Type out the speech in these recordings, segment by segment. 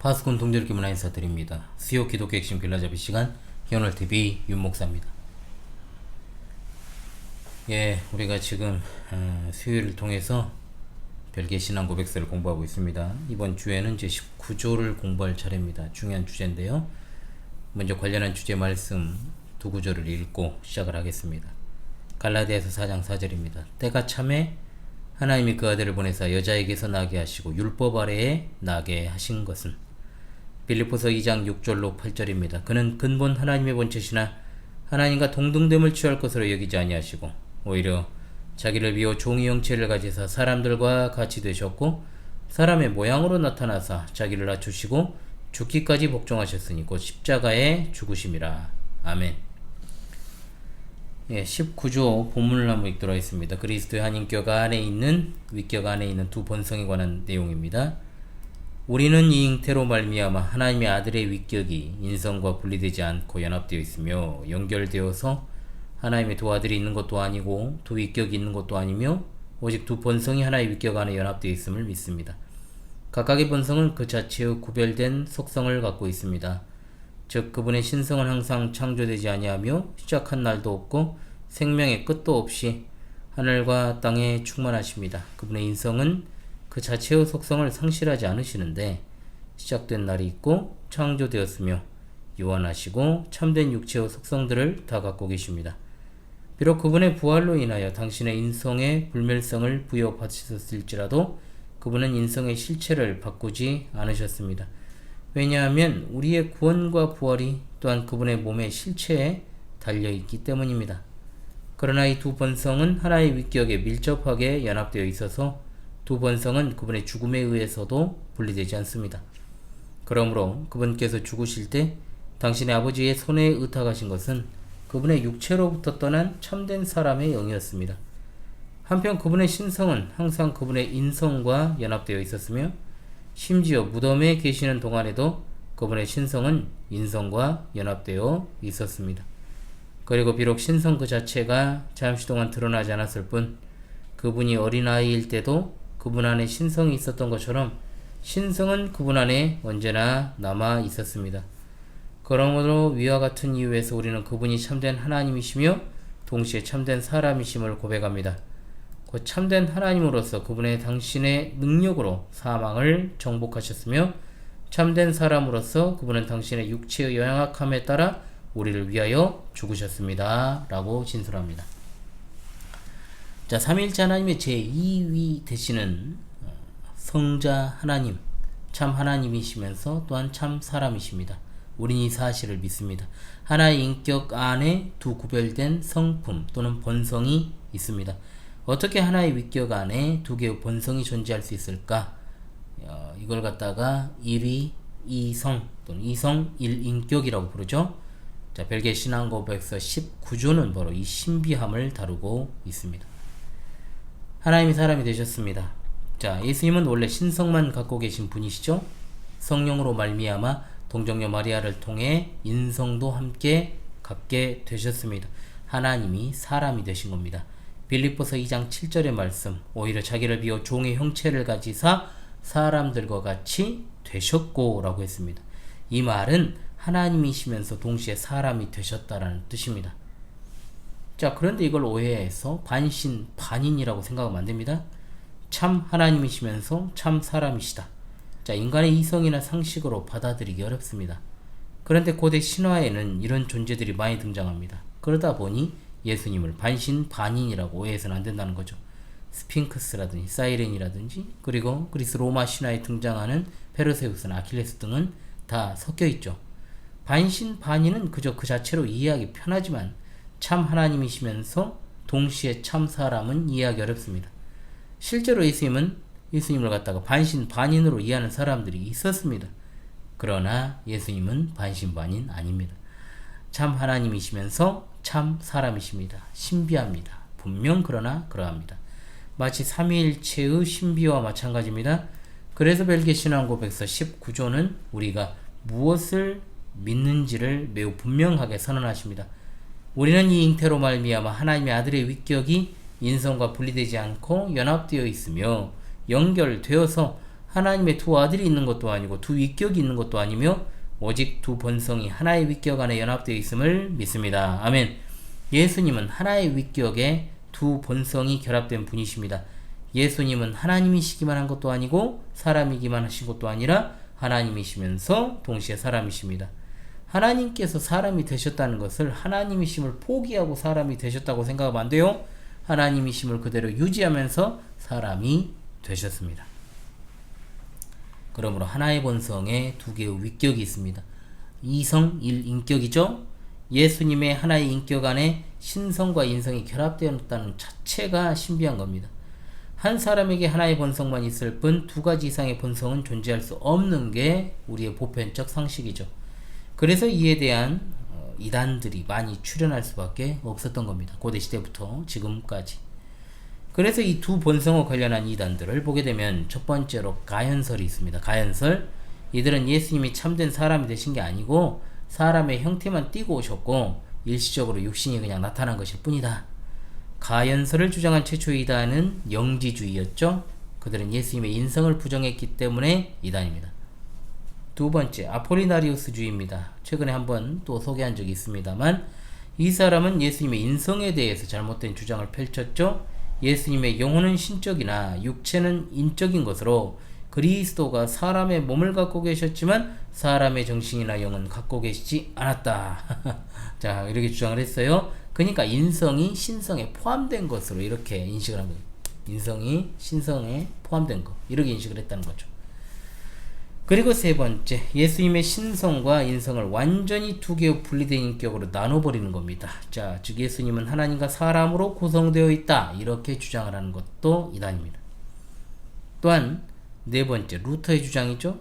파수꾼 동절기 문화 인사드립니다. 수요 기독교 핵심 길라잡이 시간 현월TV 윤목사입니다. 우리가 지금 수요일을 통해서 별개 신앙 고백서를 공부하고 있습니다. 이번 주에는 이제 19조를 공부할 차례입니다. 중요한 주제인데요. 먼저 관련한 주제 말씀 두 구절을 읽고 시작을 하겠습니다. 갈라디아서 4장 4절입니다. 때가 참에 하나님이 그 아들을 보내사 여자에게서 나게 하시고 율법 아래에 나게 하신 것은 빌립보서 2장 6절로 8절입니다. 그는 근본 하나님의 본체시나 하나님과 동등됨을 취할 것으로 여기지 아니하시고 오히려 자기를 비워 종의 형체를 가지사 사람들과 같이 되셨고 사람의 모양으로 나타나사 자기를 낮추시고 죽기까지 복종하셨으니 곧 십자가에 죽으심이라. 아멘. 19조 본문을 한번 읽도록 하겠습니다. 그리스도의 한 인격 안에 있는 위격 안에 있는 두 본성에 관한 내용입니다. 우리는 이 잉태로 말미암아 하나님의 아들의 위격이 인성과 분리되지 않고 연합되어 있으며 연결되어서 하나님의 두 아들이 있는 것도 아니고 두 위격이 있는 것도 아니며 오직 두 본성이 하나의 위격 안에 연합되어 있음을 믿습니다. 각각의 본성은 그 자체의 구별된 속성을 갖고 있습니다. 즉 그분의 신성은 항상 창조되지 아니하며 시작한 날도 없고 생명의 끝도 없이 하늘과 땅에 충만하십니다. 그분의 인성은 그 자체의 속성을 상실하지 않으시는데 시작된 날이 있고 창조되었으며 유한하시고 참된 육체의 속성들을 다 갖고 계십니다. 비록 그분의 부활로 인하여 당신의 인성의 불멸성을 부여받으셨을지라도 그분은 인성의 실체를 바꾸지 않으셨습니다. 왜냐하면 우리의 구원과 부활이 또한 그분의 몸의 실체에 달려있기 때문입니다. 그러나 이 두 본성은 하나의 위격에 밀접하게 연합되어 있어서 두 본성은 그분의 죽음에 의해서도 분리되지 않습니다. 그러므로 그분께서 죽으실 때 당신의 아버지의 손에 의탁하신 것은 그분의 육체로부터 떠난 참된 사람의 영이었습니다. 한편 그분의 신성은 항상 그분의 인성과 연합되어 있었으며 심지어 무덤에 계시는 동안에도 그분의 신성은 인성과 연합되어 있었습니다. 그리고 비록 신성 그 자체가 잠시 동안 드러나지 않았을 뿐 그분이 어린아이일 때도 그분 안에 신성이 있었던 것처럼 신성은 그분 안에 언제나 남아 있었습니다. 그러므로 위와 같은 이유에서 우리는 그분이 참된 하나님이시며 동시에 참된 사람이심을 고백합니다. 곧 참된 하나님으로서 그분의 당신의 능력으로 사망을 정복하셨으며 참된 사람으로서 그분은 당신의 육체의 연약함에 따라 우리를 위하여 죽으셨습니다. 라고 진술합니다. 자, 삼위일체 하나님의 제2위 되시는 성자 하나님, 참 하나님이시면서 또한 참 사람이십니다. 우린 이 사실을 믿습니다. 하나의 인격 안에 두 구별된 성품 또는 본성이 있습니다. 어떻게 하나의 위격 안에 두 개의 본성이 존재할 수 있을까? 이걸 갖다가 1위, 2성 또는 2성 1인격이라고 부르죠. 자, 별개 신앙 고백서 19조는 바로 이 신비함을 다루고 있습니다. 하나님이 사람이 되셨습니다. 자, 예수님은 원래 신성만 갖고 계신 분이시죠. 성령으로 말미암아 동정녀 마리아를 통해 인성도 함께 갖게 되셨습니다. 하나님이 사람이 되신 겁니다. 빌립보서 2장 7절의 말씀, 오히려 자기를 비워 종의 형체를 가지사 사람들과 같이 되셨고 라고 했습니다. 이 말은 하나님이시면서 동시에 사람이 되셨다라는 뜻입니다. 자, 그런데 이걸 오해해서 반신, 반인이라고 생각하면 안 됩니다. 참 하나님이시면서 참 사람이시다. 자, 인간의 이성이나 상식으로 받아들이기 어렵습니다. 그런데 고대 신화에는 이런 존재들이 많이 등장합니다. 그러다 보니 예수님을 반신, 반인이라고 오해해서는 안 된다는 거죠. 스핑크스라든지 사이렌이라든지 그리고 그리스 로마 신화에 등장하는 페르세우스나 아킬레스 등은 다 섞여 있죠. 반신, 반인은 그저 그 자체로 이해하기 편하지만 참 하나님이시면서 동시에 참 사람은 이해하기 어렵습니다. 실제로 예수님을 갖다가 반신, 반인으로 이해하는 사람들이 있었습니다. 그러나 예수님은 반신, 반인 아닙니다. 참 하나님이시면서 참 사람이십니다. 신비합니다. 분명 그러나 그러합니다. 마치 삼위일체의 신비와 마찬가지입니다. 그래서 별개 신앙 고백서 19조는 우리가 무엇을 믿는지를 매우 분명하게 선언하십니다. 우리는 이 잉태로 말미암아 하나님의 아들의 위격이 인성과 분리되지 않고 연합되어 있으며 연결되어서 하나님의 두 아들이 있는 것도 아니고 두 위격이 있는 것도 아니며 오직 두 본성이 하나의 위격 안에 연합되어 있음을 믿습니다. 아멘. 예수님은 하나의 위격에 두 본성이 결합된 분이십니다. 예수님은 하나님이시기만 한 것도 아니고 사람이기만 하신 것도 아니라 하나님이시면서 동시에 사람이십니다. 하나님께서 사람이 되셨다는 것을 하나님이심을 포기하고 사람이 되셨다고 생각하면 안 돼요. 하나님이심을 그대로 유지하면서 사람이 되셨습니다. 그러므로 하나의 본성에 두 개의 위격이 있습니다. 이성, 일인격이죠. 예수님의 하나의 인격 안에 신성과 인성이 결합되었다는 자체가 신비한 겁니다. 한 사람에게 하나의 본성만 있을 뿐 두 가지 이상의 본성은 존재할 수 없는 게 우리의 보편적 상식이죠. 그래서 이에 대한 이단들이 많이 출현할 수밖에 없었던 겁니다. 고대시대부터 지금까지. 그래서 이 두 본성과 관련한 이단들을 보게 되면 첫 번째로 가현설이 있습니다. 가현설. 이들은 예수님이 참된 사람이 되신 게 아니고 사람의 형태만 띠고 오셨고 일시적으로 육신이 그냥 나타난 것일 뿐이다. 가현설을 주장한 최초의 이단은 영지주의였죠. 그들은 예수님의 인성을 부정했기 때문에 이단입니다. 두 번째, 아폴리나리우스주의입니다. 최근에 한번 또 소개한 적이 있습니다만 이 사람은 예수님의 인성에 대해서 잘못된 주장을 펼쳤죠. 예수님의 영혼은 신적이나 육체는 인적인 것으로 그리스도가 사람의 몸을 갖고 계셨지만 사람의 정신이나 영은 갖고 계시지 않았다. 자, 이렇게 주장을 했어요. 그러니까 인성이 신성에 포함된 것으로 이렇게 인식을 한 거예요. 인성이 신성에 포함된 것, 이렇게 인식을 했다는 거죠. 그리고 세 번째, 예수님의 신성과 인성을 완전히 두 개의 분리된 인격으로 나눠버리는 겁니다. 자, 즉 예수님은 하나님과 사람으로 구성되어 있다, 이렇게 주장을 하는 것도 이단입니다. 또한 네 번째, 루터의 주장이죠.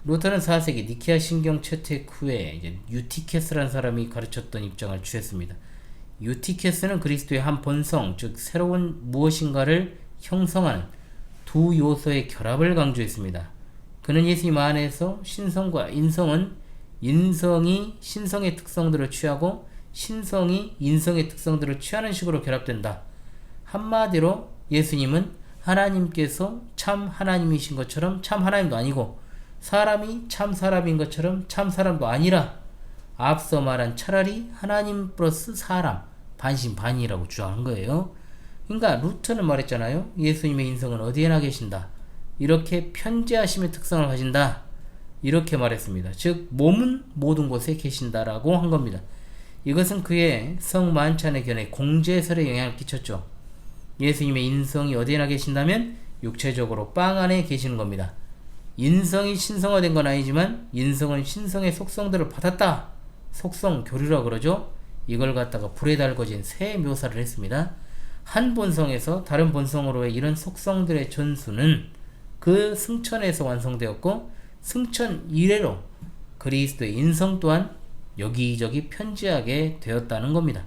루터는 4세기 니케아 신경 채택 후에 이제 유티케스라는 사람이 가르쳤던 입장을 취했습니다. 유티케스는 그리스도의 한 본성, 즉 새로운 무엇인가를 형성하는 두 요소의 결합을 강조했습니다. 그는 예수님 안에서 신성과 인성은 인성이 신성의 특성들을 취하고 신성이 인성의 특성들을 취하는 식으로 결합된다. 한마디로 예수님은 하나님께서 참 하나님이신 것처럼 참 하나님도 아니고 사람이 참 사람인 것처럼 참 사람도 아니라 앞서 말한 차라리 하나님 플러스 사람 반신반의라고 주장한 거예요. 그러니까 루터는 말했잖아요. 예수님의 인성은 어디에나 계신다. 이렇게 편재하심의 특성을 가진다. 이렇게 말했습니다. 즉 몸은 모든 곳에 계신다라고 한 겁니다. 이것은 그의 성만찬의 견해 공제설에 영향을 끼쳤죠. 예수님의 인성이 어디에나 계신다면 육체적으로 빵 안에 계시는 겁니다. 인성이 신성화된 건 아니지만 인성은 신성의 속성들을 받았다. 속성 교류라 그러죠. 이걸 갖다가 불에 달궈진 새 묘사를 했습니다. 한 본성에서 다른 본성으로의 이런 속성들의 전수는 그 승천에서 완성되었고 승천 이래로 그리스도의 인성 또한 여기저기 편지하게 되었다는 겁니다.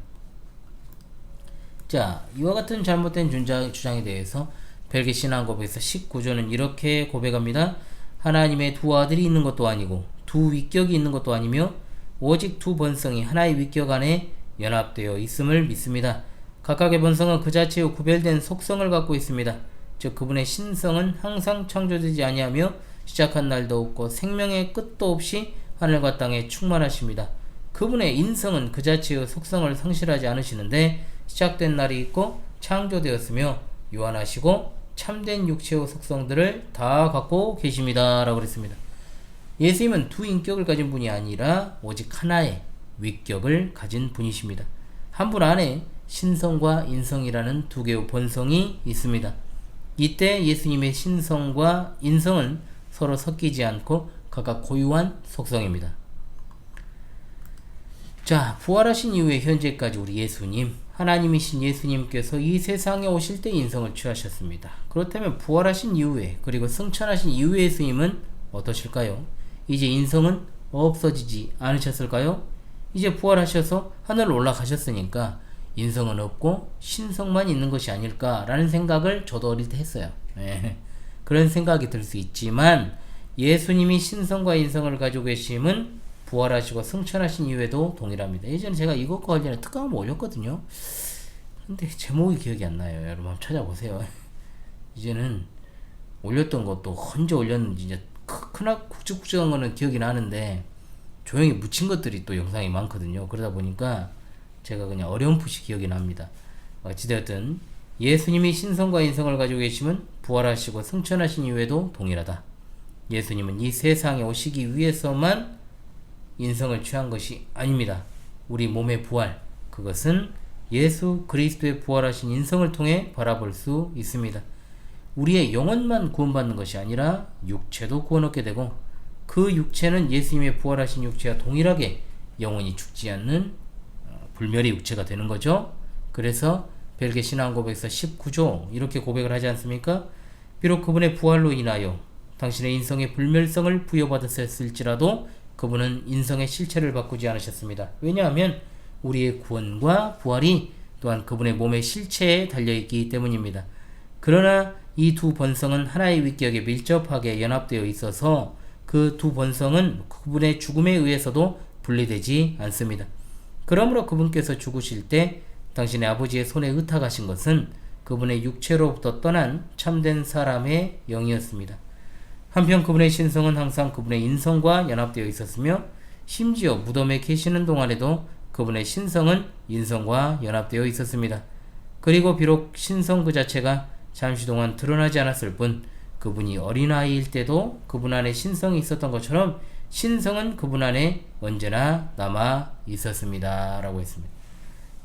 자, 이와 같은 잘못된 주장에 대해서 벨기 신앙고백에서 19조는 이렇게 고백합니다. 하나님의 두 아들이 있는 것도 아니고 두 위격이 있는 것도 아니며 오직 두 본성이 하나의 위격 안에 연합되어 있음을 믿습니다. 각각의 본성은 그 자체의 구별된 속성을 갖고 있습니다. 즉 그분의 신성은 항상 창조되지 아니하며 시작한 날도 없고 생명의 끝도 없이 하늘과 땅에 충만하십니다. 그분의 인성은 그 자체의 속성을 상실하지 않으시는데 시작된 날이 있고 창조되었으며 유한하시고 참된 육체의 속성들을 다 갖고 계십니다 라고 그랬습니다. 예수님은 두 인격을 가진 분이 아니라 오직 하나의 위격을 가진 분이십니다. 한 분 안에 신성과 인성이라는 두 개의 본성이 있습니다. 이때 예수님의 신성과 인성은 서로 섞이지 않고 각각 고유한 속성입니다. 자, 부활하신 이후에 현재까지 우리 예수님, 하나님이신 예수님께서 이 세상에 오실 때 인성을 취하셨습니다. 그렇다면 부활하신 이후에 그리고 승천하신 이후에 예수님은 어떠실까요? 이제 인성은 없어지지 않으셨을까요? 이제 부활하셔서 하늘로 올라가셨으니까 인성은 없고 신성만 있는 것이 아닐까라는 생각을 저도 어릴 때 했어요. 그런 생각이 들 수 있지만 예수님이 신성과 인성을 가지고 계심은 부활하시고 승천하신 이후에도 동일합니다. 예전에 제가 이것과 관련해 특강 한번 올렸거든요. 근데 제목이 기억이 안 나요. 여러분 한번 찾아보세요. 이제는 올렸던 것도 언제 올렸는지 이제 크나 굵직굵직한 거는 기억이 나는데 조용히 묻힌 것들이 또 영상이 많거든요. 그러다 보니까 제가 그냥 어렴풋이 기억이 납니다. 어찌되었든 예수님이 신성과 인성을 가지고 계시면 부활하시고 승천하신 이후에도 동일하다. 예수님은 이 세상에 오시기 위해서만 인성을 취한 것이 아닙니다. 우리 몸의 부활, 그것은 예수 그리스도의 부활하신 인성을 통해 바라볼 수 있습니다. 우리의 영혼만 구원받는 것이 아니라 육체도 구원 얻게 되고, 그 육체는 예수님의 부활하신 육체와 동일하게 영원히 죽지 않는 불멸의 육체가 되는 거죠. 그래서 벨기 신앙고백서 19조 이렇게 고백을 하지 않습니까? 비록 그분의 부활로 인하여 당신의 인성의 불멸성을 부여받았을지라도 그분은 인성의 실체를 바꾸지 않으셨습니다. 왜냐하면 우리의 구원과 부활이 또한 그분의 몸의 실체에 달려있기 때문입니다. 그러나 이 두 본성은 하나의 위격에 밀접하게 연합되어 있어서 그 두 본성은 그분의 죽음에 의해서도 분리되지 않습니다. 그러므로 그분께서 죽으실 때 당신의 아버지의 손에 의탁하신 것은 그분의 육체로부터 떠난 참된 사람의 영이었습니다. 한편 그분의 신성은 항상 그분의 인성과 연합되어 있었으며, 심지어 무덤에 계시는 동안에도 그분의 신성은 인성과 연합되어 있었습니다. 그리고 비록 신성 그 자체가 잠시 동안 드러나지 않았을 뿐, 그분이 어린아이일 때도 그분 안에 신성이 있었던 것처럼 신성은 그분 안에 언제나 남아 있었습니다. 라고 했습니다.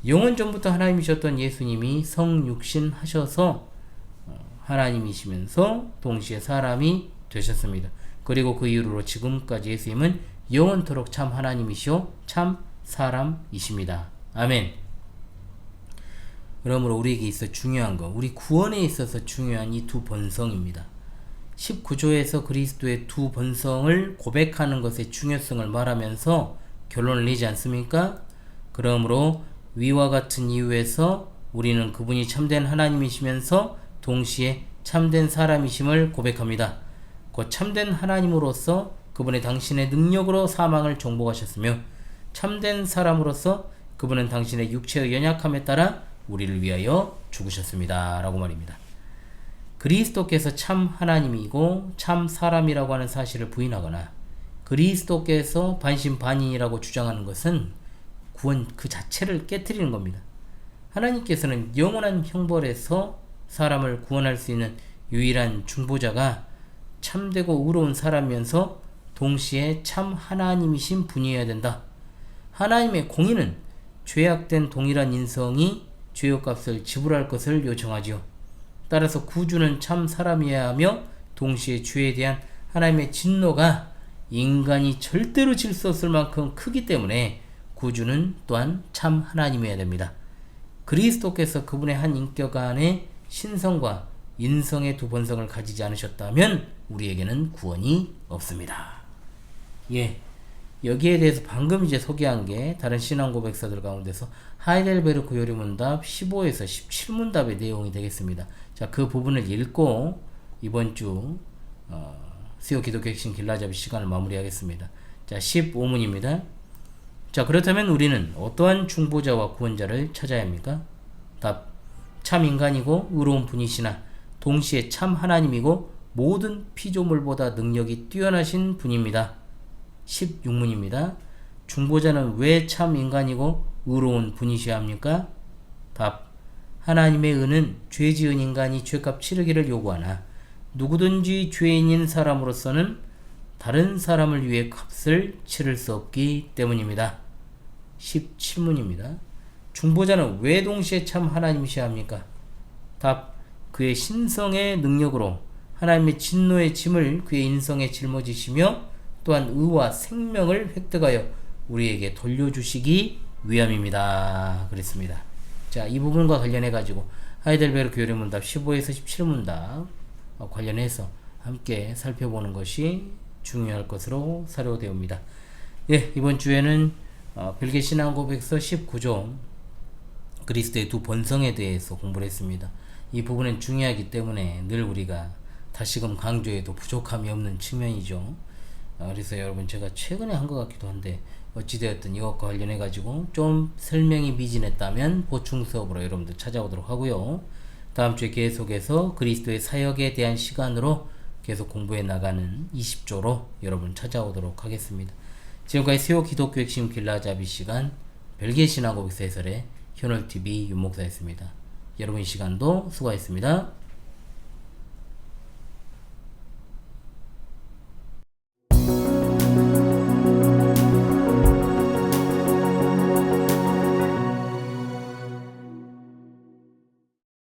영원 전부터 하나님이셨던 예수님이 성육신 하셔서 하나님이시면서 동시에 사람이 되셨습니다. 그리고 그 이후로 지금까지 예수님은 영원토록 참 하나님이시오 참 사람이십니다. 아멘. 그러므로 우리에게 있어 중요한 것, 우리 구원에 있어서 중요한 이 두 본성입니다. 19조에서 그리스도의 두 본성을 고백하는 것의 중요성을 말하면서 결론을 내지 않습니까? 그러므로 위와 같은 이유에서 우리는 그분이 참된 하나님이시면서 동시에 참된 사람이심을 고백합니다. 곧 참된 하나님으로서 그분의 당신의 능력으로 사망을 정복하셨으며, 참된 사람으로서 그분은 당신의 육체의 연약함에 따라 우리를 위하여 죽으셨습니다. 라고 말입니다. 그리스도께서 참 하나님이고 참 사람이라고 하는 사실을 부인하거나 그리스도께서 반신반인이라고 주장하는 것은 구원 그 자체를 깨트리는 겁니다. 하나님께서는 영원한 형벌에서 사람을 구원할 수 있는 유일한 중보자가 참되고 의로운 사람이면서 동시에 참 하나님이신 분이어야 된다. 하나님의 공의는 죄악된 동일한 인성이 죄값을 지불할 것을 요청하지요. 따라서 구주는 참 사람이어야 하며, 동시에 죄에 대한 하나님의 진노가 인간이 절대로 질 수 없을 만큼 크기 때문에 구주는 또한 참 하나님이어야 됩니다. 그리스도께서 그분의 한 인격 안에 신성과 인성의 두 본성을 가지지 않으셨다면 우리에게는 구원이 없습니다. 예, 여기에 대해서 방금 이제 소개한 게 다른 신앙 고백서들 가운데서 하이델베르크 요리문답 15에서 17문답의 내용이 되겠습니다. 자, 그 부분을 읽고 이번 주 수요 기독교 핵심 길라잡이 시간을 마무리하겠습니다. 자, 15문입니다. 자, 그렇다면 우리는 어떠한 중보자와 구원자를 찾아야 합니까? 답. 참 인간이고 의로운 분이시나 동시에 참 하나님이고 모든 피조물보다 능력이 뛰어나신 분입니다. 16문입니다. 중보자는 왜 참 인간이고 의로운 분이셔야 합니까? 답. 하나님의 은은 죄 지은 인간이 죄값 치르기를 요구하나 누구든지 죄인인 사람으로서는 다른 사람을 위해 값을 치를 수 없기 때문입니다. 17문입니다. 중보자는 왜 동시에 참 하나님이셔야 합니까? 답. 그의 신성의 능력으로 하나님의 진노의 짐을 그의 인성에 짊어지시며 또한 의와 생명을 획득하여 우리에게 돌려주시기 위함입니다. 그랬습니다. 자, 이 부분과 관련해 가지고 하이델베르크 요리문답 15에서 17문답 관련해서 함께 살펴보는 것이 중요할 것으로 사료되옵니다. 예, 이번 주에는 벨기 신앙고백서 19조 그리스도의 두 본성에 대해서 공부를 했습니다. 이 부분은 중요하기 때문에 늘 우리가 다시금 강조해도 부족함이 없는 측면이죠. 그래서 여러분 제가 최근에 한 것 같기도 한데 어찌되었든 이것과 관련해 가지고 좀 설명이 미진했다면 보충 수업으로 여러분들 찾아오도록 하고요. 다음 주에 계속해서 그리스도의 사역에 대한 시간으로 계속 공부해 나가는 20조로 여러분 찾아오도록 하겠습니다. 지금까지 세오 기독교 핵심 길라잡이 시간 벨기에 신학고백서 해설의 현월TV 윤목사였습니다. 여러분 이 시간도 수고하셨습니다.